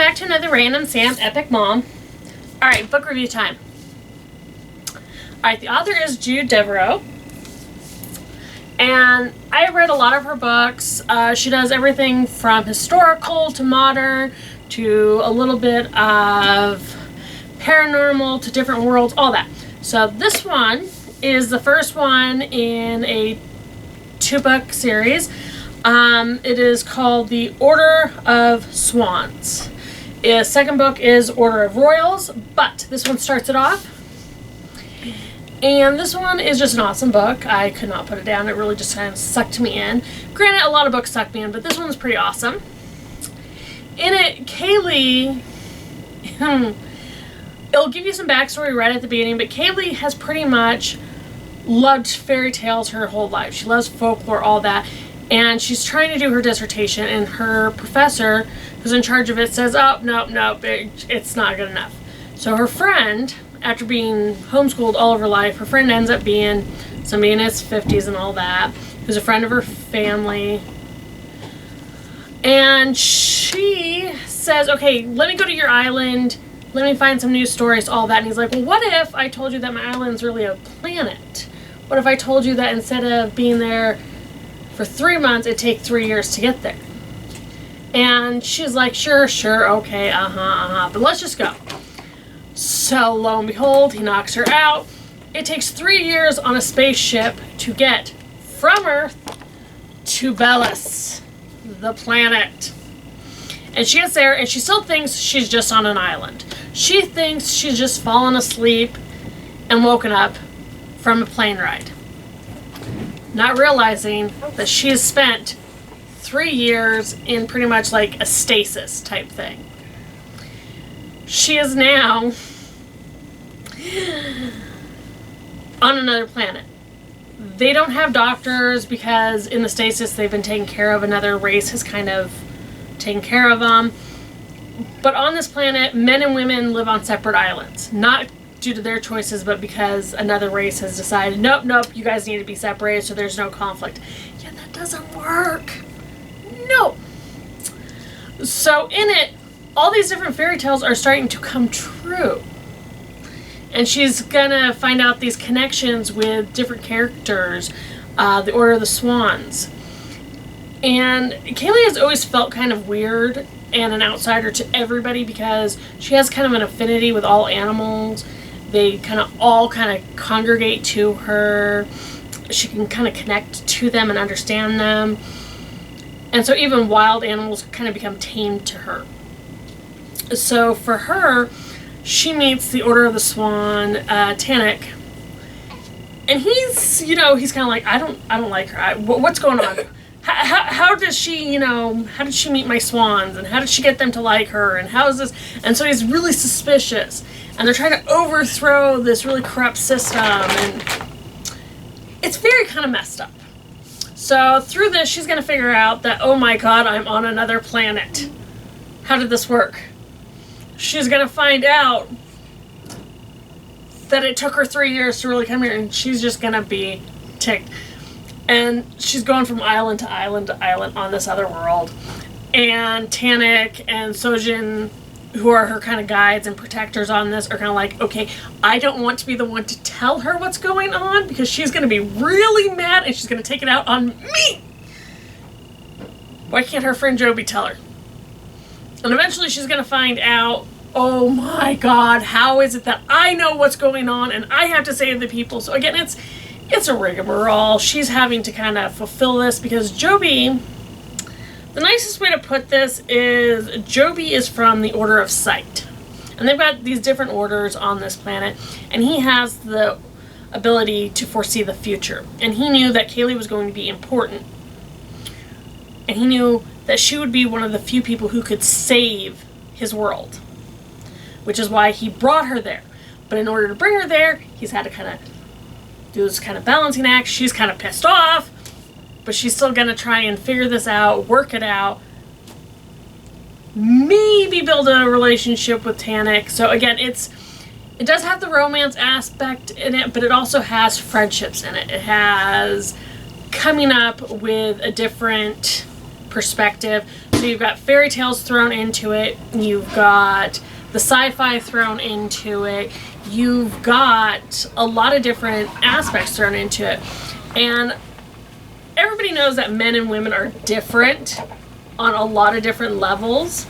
back to another Random Sam Epic Mom. Alright, book review time. Alright, the author is Jude Devereaux. And I read a lot of her books. She does everything from historical to modern to a little bit of paranormal to different worlds, all that. So this one is the first one in a 2-book series. It is called The Order of Swans. The second book is Order of Royals, but this one starts it off. And this one is just an awesome book. I could not put it down. It really just kind of sucked me in. Granted, a lot of books sucked me in, but this one's pretty awesome. In it, Kaylee, it'll give you some backstory right at the beginning, but Kaylee has pretty much loved fairy tales her whole life. She loves folklore, all that. And she's trying to do her dissertation, and her professor, who's in charge of it, says, oh, nope, it's not good enough. So her friend, after being homeschooled all of her life, her friend ends up being somebody in his 50s and all that, who's a friend of her family. And she says, okay, let me go to your island, let me find some news stories, all that. And he's like, well, what if I told you that my island's really a planet? What if I told you that instead of being there for 3 months, it'd take 3 years to get there? And she's like, sure, okay, but let's just go. So lo and behold, he knocks her out. It takes 3 years on a spaceship to get from Earth to Belus, the planet. And she gets there, and she still thinks she's just on an island. She thinks she's just fallen asleep and woken up from a plane ride, not realizing that she has spent 3 years in pretty much like a stasis type thing. She is now on another planet. They don't have doctors because in the stasis they've been taken care of. Another race has kind of taken care of them. But on this planet, men and women live on separate islands. Not due to their choices, but because another race has decided, nope, you guys need to be separated so there's no conflict. Yeah, that doesn't work. No. So in it, all these different fairy tales are starting to come true. And she's gonna find out these connections with different characters, the Order of the Swans. And Kaylee has always felt kind of weird and an outsider to everybody because she has kind of an affinity with all animals. They all congregate to her. She can kind of connect to them and understand them. And so even wild animals kind of become tamed to her. So for her, she meets the Order of the Swan, Tannic. And he's kind of like, I don't like her. What's going on? How does she, how did she meet my swans? And how did she get them to like her? And how is this? And so he's really suspicious. And they're trying to overthrow this really corrupt system. And it's very kind of messed up. So through this, she's going to figure out that, oh my God, I'm on another planet. How did this work? She's going to find out that it took her 3 years to really come here. And she's just going to be ticked. And she's going from island to island to island on this other world. And Tannic and Sojin, who are her kind of guides and protectors on this, are kind of like, okay, I don't want to be the one to tell her what's going on because she's going to be really mad and she's going to take it out on me. Why can't her friend Joby tell her? And eventually she's going to find out, oh my God, how is it that I know what's going on and I have to save the people? So again, it's a rigmarole. She's having to kind of fulfill this because Joby, the nicest way to put this is Joby is from the Order of Sight. And they've got these different orders on this planet. And he has the ability to foresee the future. And he knew that Kaylee was going to be important. And he knew that she would be one of the few people who could save his world. Which is why he brought her there. But in order to bring her there, he's had to kind of do this kind of balancing act. She's kind of pissed off, but she's still going to try and figure this out, work it out, maybe build a relationship with Tannic. So again, it does have the romance aspect in it, but it also has friendships in it. It has coming up with a different perspective. So you've got fairy tales thrown into it. You've got the sci-fi thrown into it. You've got a lot of different aspects thrown into it. And everybody knows that men and women are different on a lot of different levels.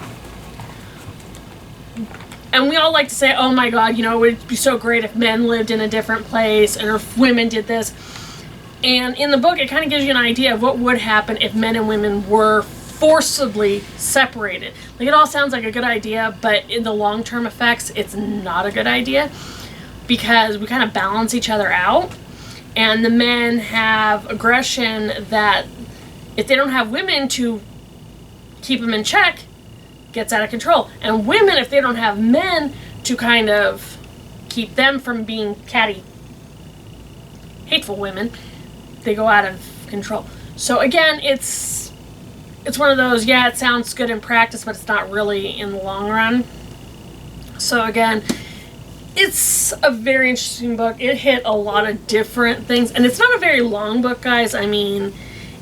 And we all like to say, oh my God, you know, it would be so great if men lived in a different place or if women did this. And in the book, it kind of gives you an idea of what would happen if men and women were forcibly separated. Like, it all sounds like a good idea, but in the long-term effects, it's not a good idea because we kind of balance each other out. And the men have aggression that if they don't have women to keep them in check, gets out of control. And women, if they don't have men to kind of keep them from being catty, hateful women, they go out of control. So again, it's one of those, yeah, it sounds good in practice, but it's not really in the long run. So again, it's a very interesting book. It hit a lot of different things, and it's not a very long book, guys. I mean,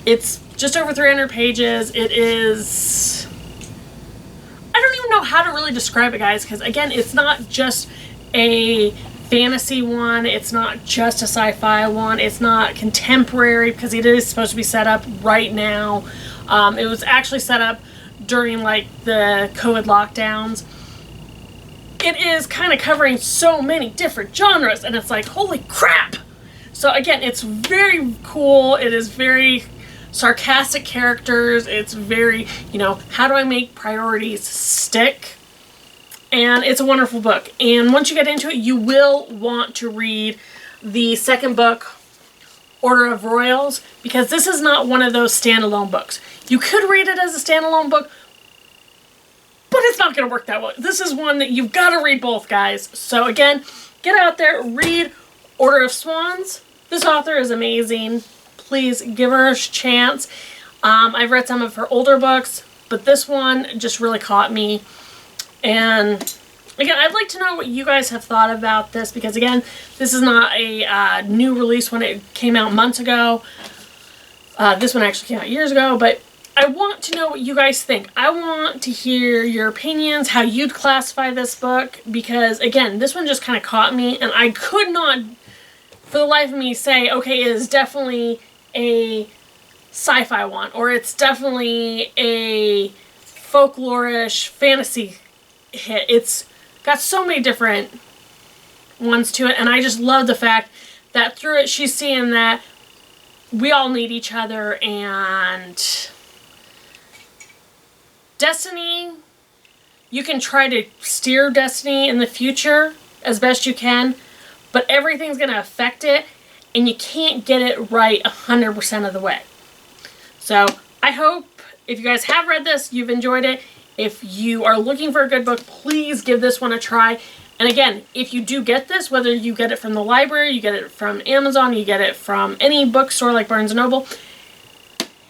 it's just over 300 pages. It is, I don't even know how to really describe it, guys, because again, it's not just a fantasy one, it's not just a sci-fi one, it's not contemporary because it is supposed to be set up right now. It was actually set up during like the COVID lockdowns. It is kind of covering so many different genres, and it's like, holy crap! So again, it's very cool. It is very sarcastic characters. It's very, you know, how do I make priorities stick? And it's a wonderful book. And once you get into it, you will want to read the second book, Order of Royals, because this is not one of those standalone books. You could read it as a standalone book, but it's not going to work that way. This is one that you've got to read both, guys. So again, get out there, read Order of Swans. This author is amazing. Please give her a chance. I've read some of her older books, but this one just really caught me. And again, I'd like to know what you guys have thought about this, because again, this is not a new release when it came out months ago. This one actually came out years ago, but I want to know what you guys think. I want to hear your opinions, how you'd classify this book, because again, this one just kind of caught me, and I could not, for the life of me, say, okay, it is definitely a sci-fi one, or it's definitely a folklorish fantasy hit. It's got so many different ones to it, and I just love the fact that through it she's seeing that we all need each other, and destiny, you can try to steer destiny in the future as best you can, but everything's going to affect it, and you can't get it right 100% of the way. So I hope if you guys have read this, you've enjoyed it. If you are looking for a good book, please give this one a try. And again, if you do get this, whether you get it from the library, you get it from Amazon, you get it from any bookstore like Barnes & Noble,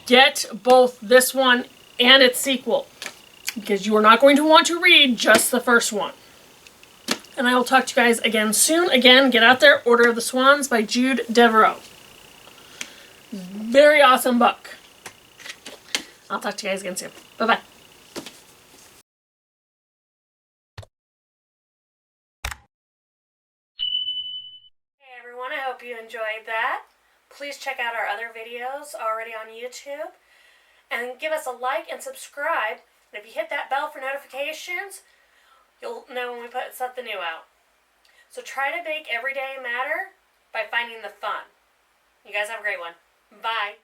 get both this one and its sequel, because you are not going to want to read just the first one. And I will talk to you guys again soon. Again, get out there, Order of the Swans by Jude Devereaux. Very awesome book. I'll talk to you guys again soon. Bye-bye. Hey everyone, I hope you enjoyed that. Please check out our other videos already on YouTube. And give us a like and subscribe. And if you hit that bell for notifications, you'll know when we put something new out. So try to make every day matter by finding the fun. You guys have a great one. Bye.